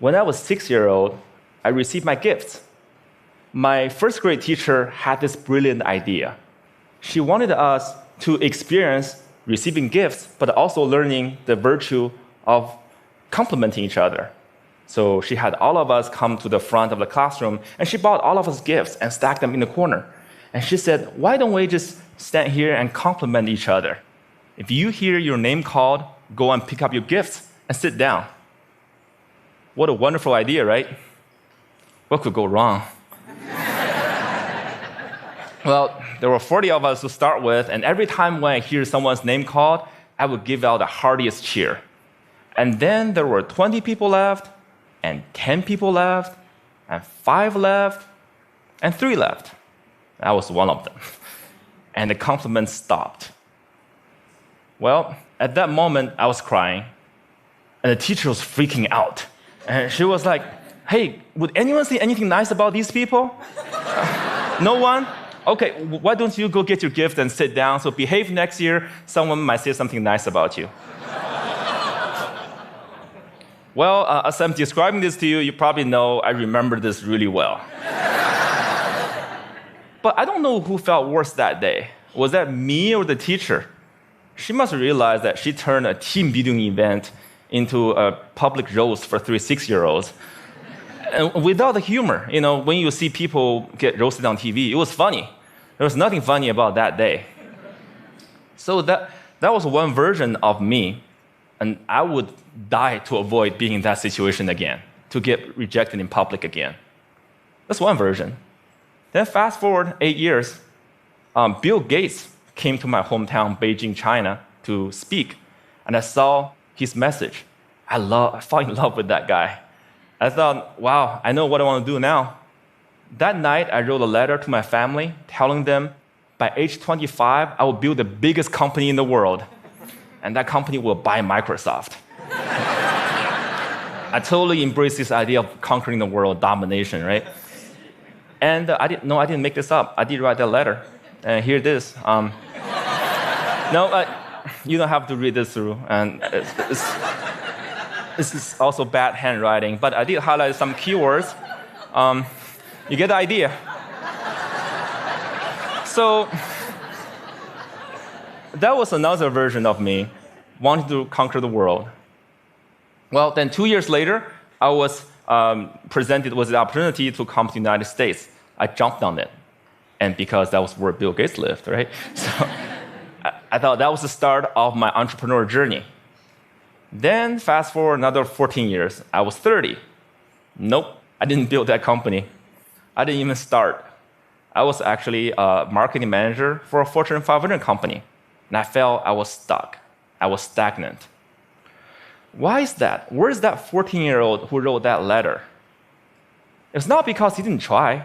When I was 6-year-old, I received my gifts. My first grade teacher had this brilliant idea. She wanted us to experience receiving gifts, but also learning the virtue of complimenting each other. So she had all of us come to the front of the classroom, and she bought all of us gifts and stacked them in the corner. And she said, why don't we just stand here and compliment each other? If you hear your name called, go and pick up your gifts and sit down. What a wonderful idea, right? What could go wrong? Well, there were 40 of us to start with, and every time when I hear someone's name called, I would give out the heartiest cheer. And then there were 20 people left, and 10 people left, and 5 left, and 3 left. I was one of them. And the compliments stopped. Well, at that moment, I was crying, and the teacher was freaking out. And she was like, hey, would anyone say anything nice about these people? No one? Okay, why don't you go get your gift and sit down, so behave next year, someone might say something nice about you. Well, as I'm describing this to you, you probably know I remember this really well. But I don't know who felt worse that day. Was that me or the teacher? She must realize that she turned a team building event into a public roast for 3 6-year-olds. And without the humor, when you see people get roasted on TV, it was funny. There was nothing funny about that day. So that was one version of me, and I would die to avoid being in that situation again, to get rejected in public again. That's one version. Then fast forward 8 years, Bill Gates came to my hometown, Beijing, China, to speak, and I saw his message. I fell in love with that guy. I thought, wow, I know what I want to do now. That night, I wrote a letter to my family telling them by age 25, I will build the biggest company in the world, and that company will buy Microsoft. I totally embraced this idea of conquering the world, domination, right? And I didn't make this up. I did write that letter. And here it is. You don't have to read this through. And this is also bad handwriting, but I did highlight some keywords. You get the idea. So that was another version of me wanting to conquer the world. Well, then 2 years later, I was presented with the opportunity to come to the United States. I jumped on it. And because that was where Bill Gates lived, right? So I thought that was the start of my entrepreneur journey. Then fast forward another 14 years, I was 30. Nope, I didn't build that company. I didn't even start. I was actually a marketing manager for a Fortune 500 company. And I felt I was stuck. I was stagnant. Why is that? Where is that 14-year-old who wrote that letter? It's not because he didn't try.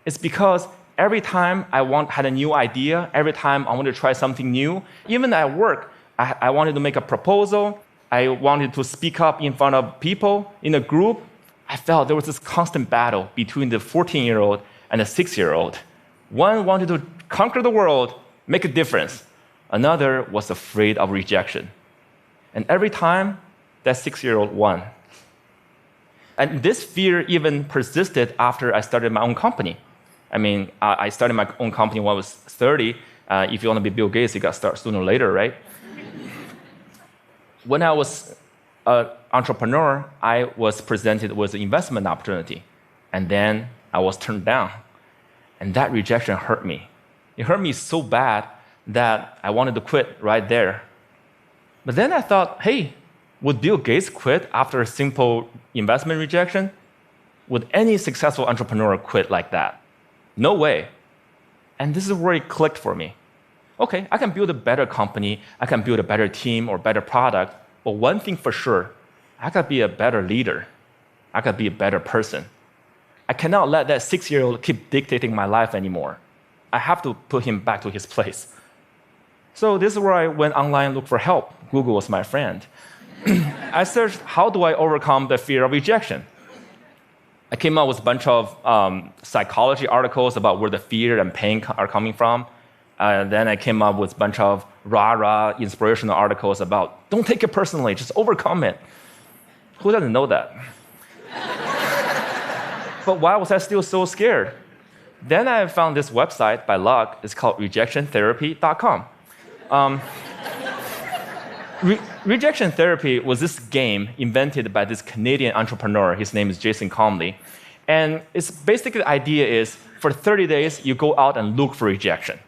It's because every time I had a new idea, every time I wanted to try something new, even at work, I wanted to make a proposal, I wanted to speak up in front of people in a group, I felt there was this constant battle between the 14-year-old and the 6-year-old. One wanted to conquer the world, make a difference. Another was afraid of rejection. And every time, that 6-year-old won. And this fear even persisted after I started my own company. I started my own company when I was 30. If you want to be Bill Gates, you got to start sooner or later, right? When I was an entrepreneur, I was presented with an investment opportunity. And then I was turned down. And that rejection hurt me. It hurt me so bad that I wanted to quit right there. But then I thought, hey, would Bill Gates quit after a simple investment rejection? Would any successful entrepreneur quit like that? No way. And this is where it clicked for me. Okay, I can build a better company, I can build a better team or better product, but one thing for sure, I gotta be a better leader. I gotta be a better person. I cannot let that 6-year-old keep dictating my life anymore. I have to put him back to his place. So this is where I went online and looked for help. Google was my friend. I searched, how do I overcome the fear of rejection? I came up with a bunch of psychology articles about where the fear and pain are coming from. Then I came up with a bunch of rah-rah inspirational articles about, don't take it personally, just overcome it. Who doesn't know that? But why was I still so scared? Then I found this website by luck. It's called rejectiontherapy.com. Rejection therapy was this game invented by this Canadian entrepreneur. His name is Jason Comley. And it's basically the idea is for 30 days, you go out and look for rejection.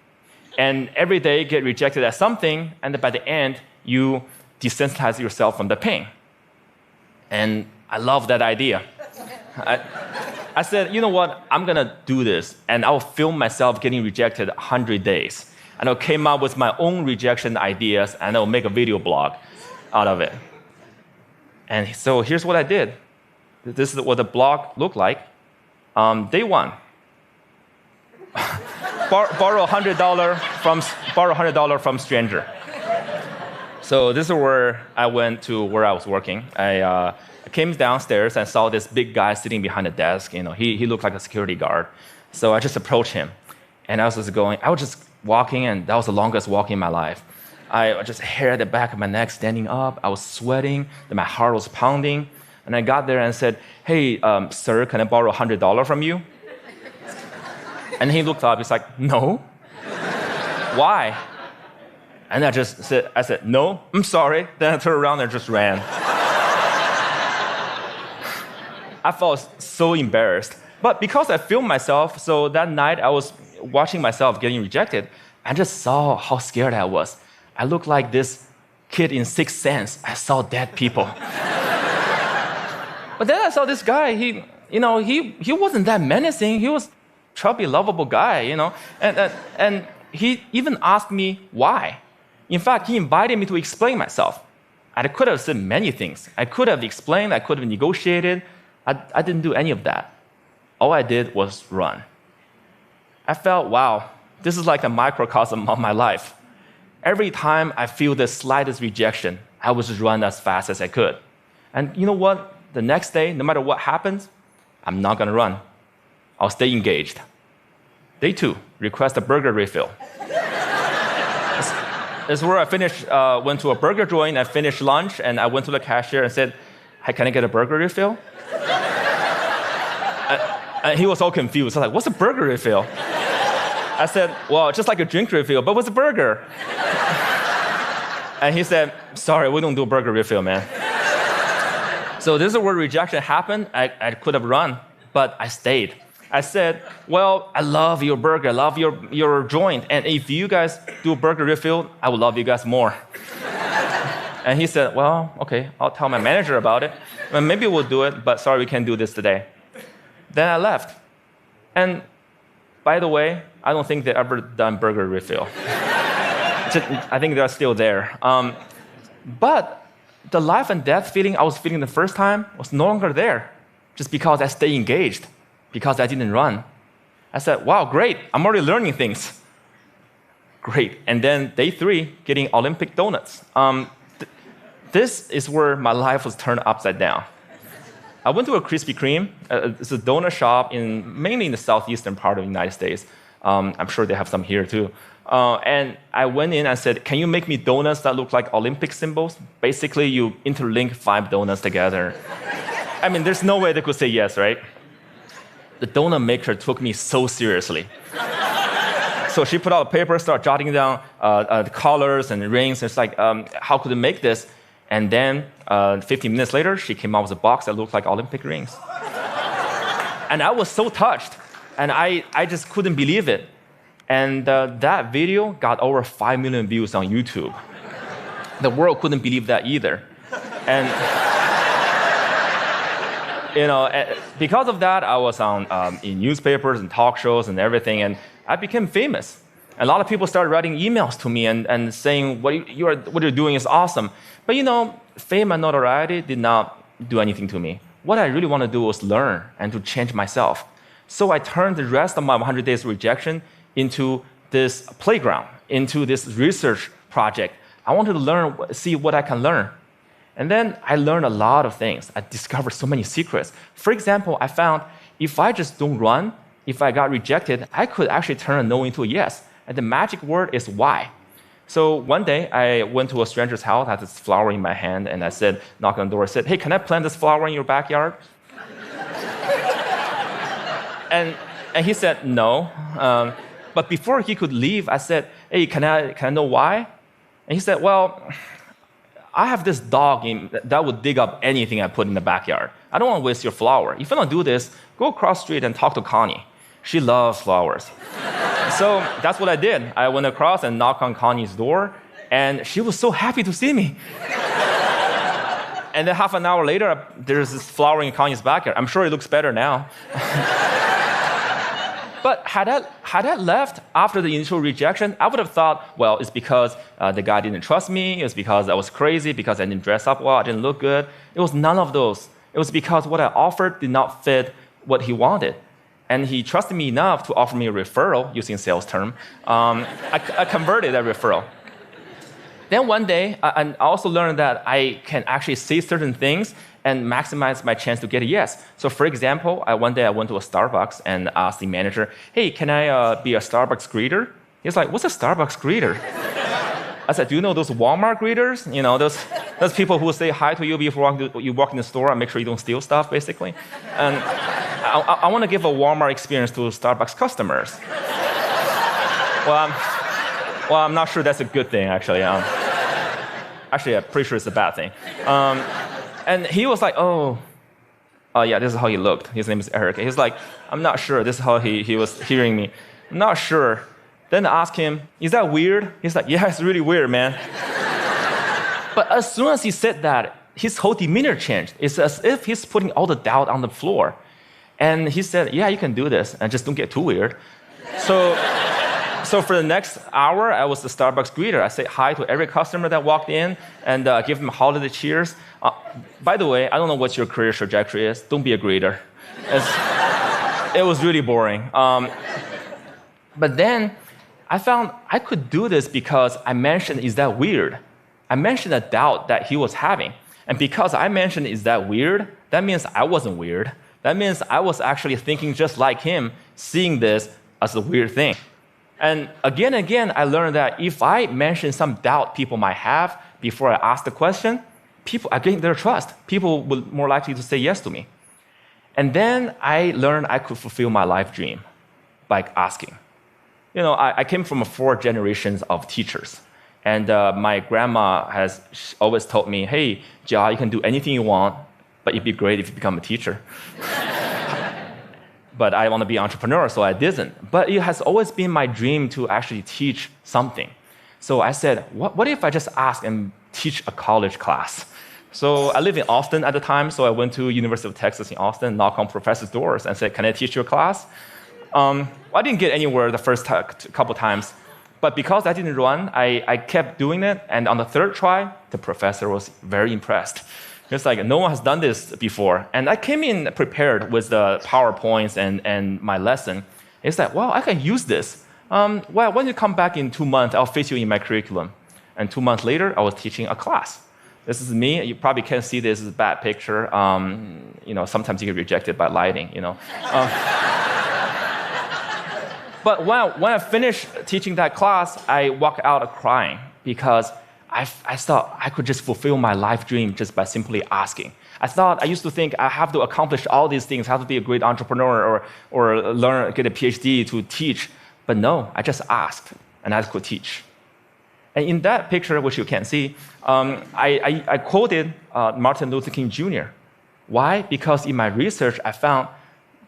And every day get rejected at something, and by the end, you desensitize yourself from the pain. And I love that idea. I said, you know what, I'm gonna do this, and I'll film myself getting rejected 100 days. And I came up with my own rejection ideas, and I'll make a video blog out of it. And so here's what I did. This is what the blog looked like. Day one. borrow $100 from stranger. So this is where I went to where I was working. I came downstairs and saw this big guy sitting behind the desk. You know, he looked like a security guard. So I just approached him, and I was just walking, and that was the longest walk in my life. I just hair at the back of my neck, standing up. I was sweating, and my heart was pounding. And I got there and said, "Hey, sir, can I borrow $100 from you?" And he looked up. He's like, "No." Why? And I said, "No, I'm sorry." Then I turned around and just ran. I felt so embarrassed. But because I filmed myself, so that night I was watching myself getting rejected, I just saw how scared I was. I looked like this kid in Sixth Sense. I saw dead people. But then I saw this guy, he wasn't that menacing. He was a chubby, lovable guy, and he even asked me why. In fact, he invited me to explain myself. I could have said many things. I could have explained, I could have negotiated. I didn't do any of that. All I did was run. I felt, wow, this is like a microcosm of my life. Every time I feel the slightest rejection, I would just run as fast as I could. And you know what? The next day, no matter what happens, I'm not gonna run. I'll stay engaged. Day 2, request a burger refill. This is where I finished, went to a burger joint, I finished lunch, and I went to the cashier and said, "Hey, can I get a burger refill?" And he was all confused. I was like, "What's a burger refill?" I said, "Well, just like a drink refill, but what's a burger?" And he said, "Sorry, we don't do burger refill, man." So this is where rejection happened. I could have run, but I stayed. I said, "Well, I love your burger, I love your joint, and if you guys do a burger refill, I would love you guys more." And he said, "Well, okay, I'll tell my manager about it. Well, maybe we'll do it, but sorry, we can't do this today." Then I left. And by the way, I don't think they ever done burger refill. I think they're still there. But the life and death feeling I was feeling the first time was no longer there, just because I stayed engaged, because I didn't run. I said, "Wow, great, I'm already learning things." Great. And then day 3, getting Olympic donuts. This is where my life was turned upside down. I went to a Krispy Kreme. It's a donut shop mainly in the southeastern part of the United States. I'm sure they have some here too. And I went in and said, "Can you make me donuts that look like Olympic symbols?" Basically, you interlink 5 donuts together. I mean, there's no way they could say yes, right? The donut maker took me so seriously. So she put out a paper, started jotting down the colors and the rings. It's like, how could they make this? And then 15 minutes later, she came out with a box that looked like Olympic rings. And I was so touched. And I just couldn't believe it. And that video got over 5 million views on YouTube. The world couldn't believe that either. And because of that, I was on in newspapers and talk shows and everything, and I became famous. A lot of people started writing emails to me and saying, what you're doing is awesome. But fame and notoriety did not do anything to me. What I really want to do was learn and to change myself. So I turned the rest of my 100 days of rejection into this playground, into this research project. I wanted to learn, see what I can learn. And then I learned a lot of things. I discovered so many secrets. For example, I found if I just don't run, if I got rejected, I could actually turn a no into a yes. And the magic word is why. So one day, I went to a stranger's house, I had this flower in my hand, and I said, knock on the door, I said, "Hey, can I plant this flower in your backyard?" and he said no. But before he could leave, I said, hey, can I know why? And he said, well, I have this dog that would dig up anything I put in the backyard. I don't want to waste your flower. If you don't do this, go across the street and talk to Connie. She loves flowers. So that's what I did. I went across and knocked on Connie's door, and she was so happy to see me. And then half an hour later, there's this flower in Connie's backyard. I'm sure it looks better now. But had I left after the initial rejection, I would have thought, well, it's because the guy didn't trust me. It's because I was crazy, because I didn't dress up well, I didn't look good. It was none of those. It was because what I offered did not fit what he wanted. And he trusted me enough to offer me a referral, using sales term. I converted that referral. Then one day, I also learned that I can actually say certain things and maximize my chance to get a yes. So for example, one day I went to a Starbucks and asked the manager, hey, can I be a Starbucks greeter? He's like, what's a Starbucks greeter? I said, do you know those Walmart greeters? You know, those people who say hi to you before you walk in the store and make sure you don't steal stuff, basically. And I want to give a Walmart experience to Starbucks customers. Well, I'm not sure that's a good thing, actually. Actually, I'm pretty sure it's a bad thing. And he was like, oh, yeah, this is how he looked. His name is Eric. He's like, I'm not sure. This is how he was hearing me. I'm not sure. Then I asked him, is that weird? He's like, yeah, it's really weird, man. But as soon as he said that, his whole demeanor changed. It's as if he's putting all the doubt on the floor. And he said, yeah, you can do this, and just don't get too weird. So for the next hour, I was the Starbucks greeter. I said hi to every customer that walked in and give them holiday cheers. By the way, I don't know what your career trajectory is. Don't be a greeter. It was really boring. But then I found I could do this because I mentioned, is that weird? I mentioned a doubt that he was having. And because I mentioned, is that weird? That means I wasn't weird. That means I was actually thinking just like him, seeing this as a weird thing. And again, I learned that if I mention some doubt people might have before I ask the question, I gain their trust. People will more likely to say yes to me. And then I learned I could fulfill my life dream by asking. You know, I came from 4 generations of teachers. And my grandma has always told me, hey, Jia, you can do anything you want, but it'd be great if you become a teacher. But I want to be an entrepreneur, so I didn't. But it has always been my dream to actually teach something. So I said, what if I just ask and teach a college class? So I lived in Austin at the time, so I went to University of Texas in Austin, knocked on professors' doors and said, can I teach your class? I didn't get anywhere the first couple times. But because I didn't run, I kept doing it. And on the 3rd try, the professor was very impressed. It's like, no one has done this before. And I came in prepared with the PowerPoints and my lesson. It's like, wow, I can use this. Well, when you come back in 2 months, I'll fit you in my curriculum. And 2 months later, I was teaching a class. This is me. You probably can't see this as a bad picture. You know, sometimes you get rejected by lighting, you know. But when I finished teaching that class, I walked out crying because I thought I could just fulfill my life dream just by simply asking. I used to think I have to accomplish all these things, have to be a great entrepreneur or get a PhD to teach. But no, I just asked and I could teach. And in that picture, which you can't see, I quoted Martin Luther King Jr. Why? Because in my research, I found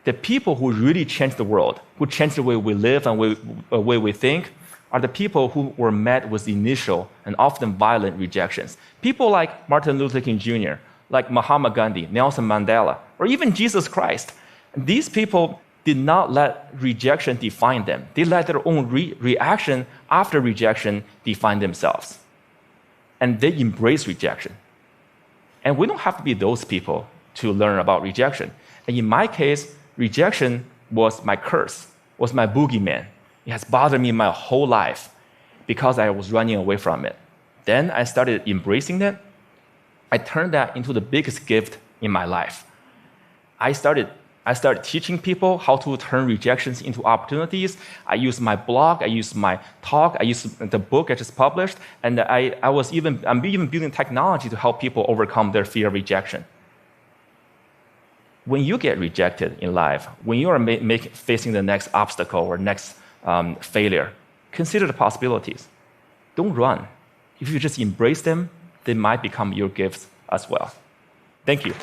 the people who really changed the world, who changed the way we live and the way we think, are the people who were met with initial and often violent rejections. People like Martin Luther King Jr., like Mahatma Gandhi, Nelson Mandela, or even Jesus Christ. These people did not let rejection define them. They let their own reaction after rejection define themselves. And they embrace rejection. And we don't have to be those people to learn about rejection. And in my case, rejection was my curse, was my boogeyman. It has bothered me my whole life because I was running away from it. Then I started embracing it. I turned that into the biggest gift in my life. I started teaching people how to turn rejections into opportunities. I used my blog, I used my talk, I used the book I just published, and I'm even building technology to help people overcome their fear of rejection. when you get rejected in life, when you are facing the next obstacle or next failure, consider the possibilities. Don't run. If you just embrace them, they might become your gifts as well. Thank you.